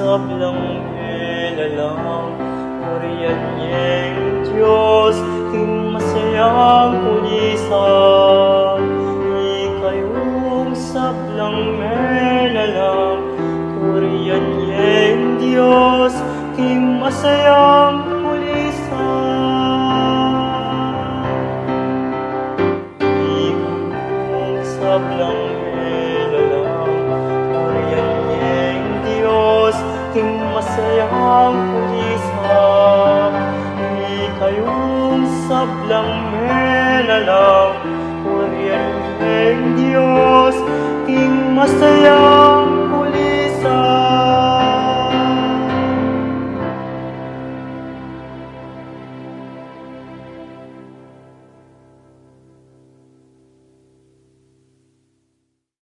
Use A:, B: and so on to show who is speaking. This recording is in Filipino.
A: sablang nilalang, Koreanyeng Diyos, ting masayang pulisan. Ikayong sablang nilalang, Koreanyeng Diyos, ting masayang pulisan. Ikayong sablang nilalang, Koreanyeng Diyos, ting masayang pulisan. Ikayong sablang nilalang, Koreanyeng Diyos, ting masayang